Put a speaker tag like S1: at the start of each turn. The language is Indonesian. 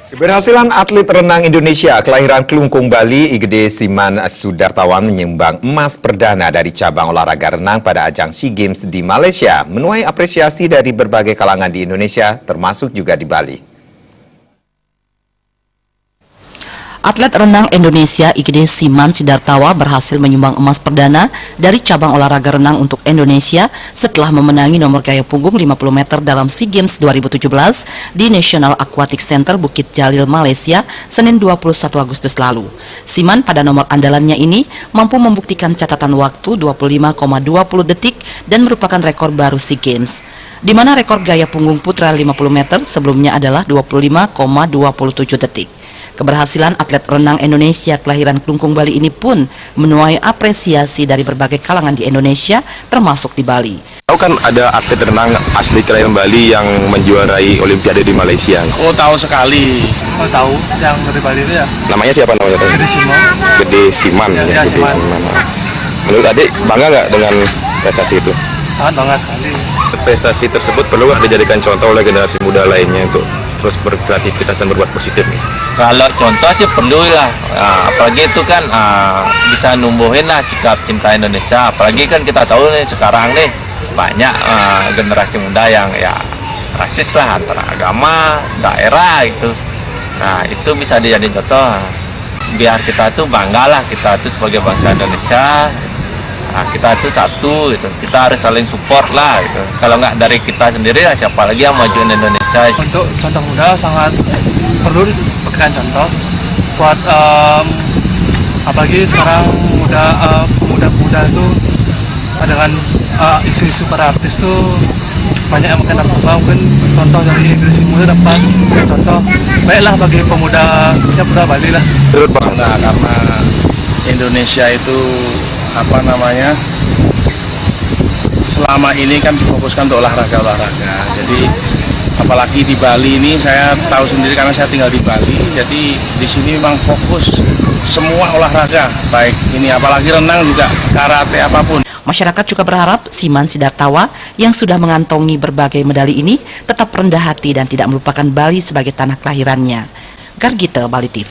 S1: Keberhasilan atlet renang Indonesia kelahiran Klungkung, Bali, Igede Siman Sudartawan menyumbang emas perdana dari cabang olahraga renang pada ajang SEA Games di Malaysia, menuai apresiasi dari berbagai kalangan di Indonesia, termasuk juga di Bali.
S2: Atlet renang Indonesia Igede Siman Sudartawa berhasil menyumbang emas perdana dari cabang olahraga renang untuk Indonesia setelah memenangi nomor gaya punggung 50 meter dalam SEA Games 2017 di National Aquatic Center Bukit Jalil, Malaysia, Senin 21 Agustus lalu. Siman pada nomor andalannya ini mampu membuktikan catatan waktu 25,20 detik dan merupakan rekor baru SEA Games, di mana rekor gaya punggung putra 50 meter sebelumnya adalah 25,27 detik. Keberhasilan atlet renang Indonesia kelahiran Klungkung, Bali ini pun menuai apresiasi dari berbagai kalangan di Indonesia, termasuk di Bali.
S3: Tahu kan ada atlet renang asli kelahiran Bali yang menjuarai Olimpiade di Malaysia.
S4: Oh, tahu sekali. Oh, tahu yang dari Bali itu ya.
S3: Namanya siapa namanya?
S4: Igede Siman.
S3: Igede Siman.
S4: Ya,
S3: Igede
S4: Siman.
S3: Menurut adik bangga nggak dengan prestasi itu?
S4: Sangat bangga sekali.
S3: Prestasi tersebut perlu nggak dijadikan contoh oleh generasi muda lainnya untuk terus berkreativitas dan berbuat positif?
S5: Kalau contoh sih perlu lah, apalagi itu kan bisa numbuhin lah sikap cinta Indonesia. Apalagi kan kita tahu nih sekarang nih banyak generasi muda yang ya rasis lah antara agama, daerah gitu. Nah itu bisa dijadiin contoh. Biar kita tuh bangga lah, kita tuh sebagai bangsa Indonesia. Nah, kita itu satu gitu, kita harus saling support lah gitu. Kalau nggak dari kita sendiri ya siapa lagi yang majuin Indonesia.
S4: Untuk contoh muda sangat perlu diberikan contoh buat apalagi sekarang pemuda-pemuda itu dengan isu-isu para artis tuh banyak yang makan narkoba. Mungkin contoh dari Igede muda dapat contoh baiklah bagi pemuda siap muda Bali lah.
S3: Menurut Pak?
S6: Nah, karena Indonesia itu selama ini kan difokuskan untuk olahraga. Jadi apalagi di Bali ini saya tahu sendiri karena saya tinggal di Bali. Jadi di sini memang fokus semua olahraga, baik ini apalagi renang juga, karate apapun.
S2: Masyarakat juga berharap Siman Sudartawa yang sudah mengantongi berbagai medali ini tetap rendah hati dan tidak melupakan Bali sebagai tanah kelahirannya. Gargita, Bali TV.